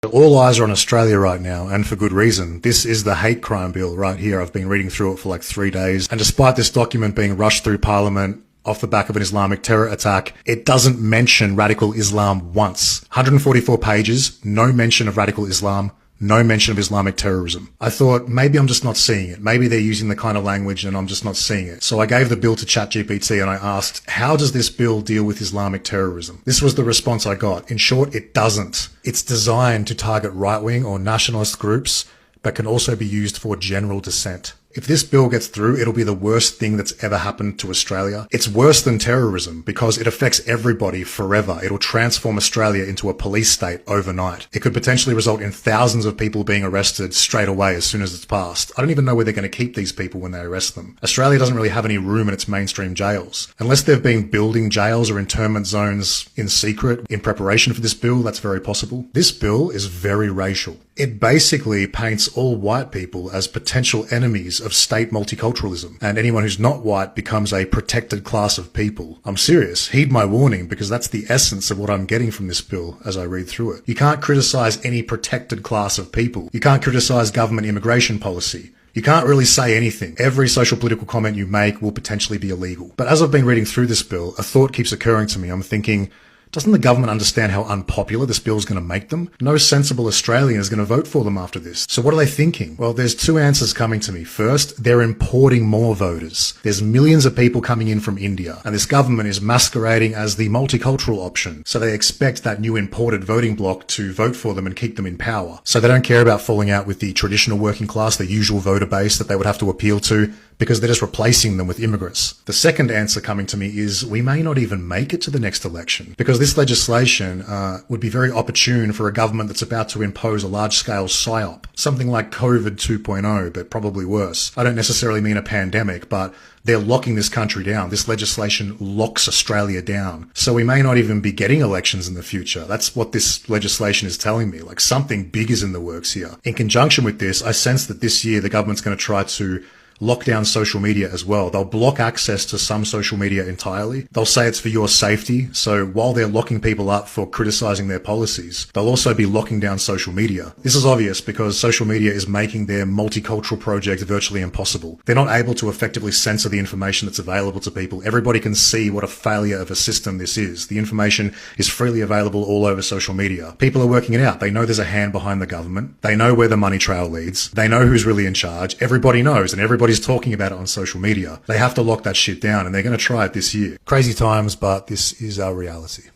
All eyes are on Australia right now, and for good reason. This is the hate crime bill right here. I've been reading through it for like 3 days, and despite this document being rushed through Parliament off the back of an Islamic terror attack, it doesn't mention radical Islam once. 144 pages, no mention of radical Islam, no mention of Islamic terrorism. I thought, maybe I'm just not seeing it. Maybe they're using the kind of language and I'm just not seeing it. So I gave the bill to ChatGPT and I asked, how does this bill deal with Islamic terrorism? This was the response I got. In short, it doesn't. It's designed to target right-wing or nationalist groups, but can also be used for general dissent. If this bill gets through, it'll be the worst thing that's ever happened to Australia. It's worse than terrorism because it affects everybody forever. It'll transform Australia into a police state overnight. It could potentially result in thousands of people being arrested straight away as soon as it's passed. I don't even know where they're going to keep these people when they arrest them. Australia doesn't really have any room in its mainstream jails. Unless they've been building jails or internment zones in secret in preparation for this bill, that's very possible. This bill is very racial. It basically paints all white people as potential enemies of state multiculturalism, and anyone who's not white becomes a protected class of people. I'm serious. Heed my warning, because that's the essence of what I'm getting from this bill as I read through it. You can't criticize any protected class of people. You can't criticize government immigration policy. You can't really say anything. Every social political comment you make will potentially be illegal. But as I've been reading through this bill, a thought keeps occurring to me. I'm thinking, doesn't the government understand how unpopular this bill is going to make them? No sensible Australian is going to vote for them after this. So what are they thinking? Well, there's two answers coming to me. First, they're importing more voters. There's millions of people coming in from India, and this government is masquerading as the multicultural option. So they expect that new imported voting bloc to vote for them and keep them in power. So they don't care about falling out with the traditional working class, the usual voter base that they would have to appeal to, because they're just replacing them with immigrants. The second answer coming to me is we may not even make it to the next election, because this legislation would be very opportune for a government that's about to impose a large-scale psyop, something like COVID 2.0, but probably worse. I don't necessarily mean a pandemic, but they're locking this country down. This legislation locks Australia down. So we may not even be getting elections in the future. That's what this legislation is telling me. Like, something big is in the works here. In conjunction with this, I sense that this year the government's going to try to lock down social media as well. They'll block access to some social media entirely. They'll say it's for your safety. So while they're locking people up for criticizing their policies, they'll also be locking down social media. This is obvious because social media is making their multicultural project virtually impossible. They're not able to effectively censor the information that's available to people. Everybody can see what a failure of a system this is. The information is freely available all over social media. People are working it out. They know there's a hand behind the government. They know where the money trail leads. They know who's really in charge. Everybody knows, and everybody's talking about it on social media. They have to lock that shit down, and they're going to try it this year. Crazy times, but this is our reality.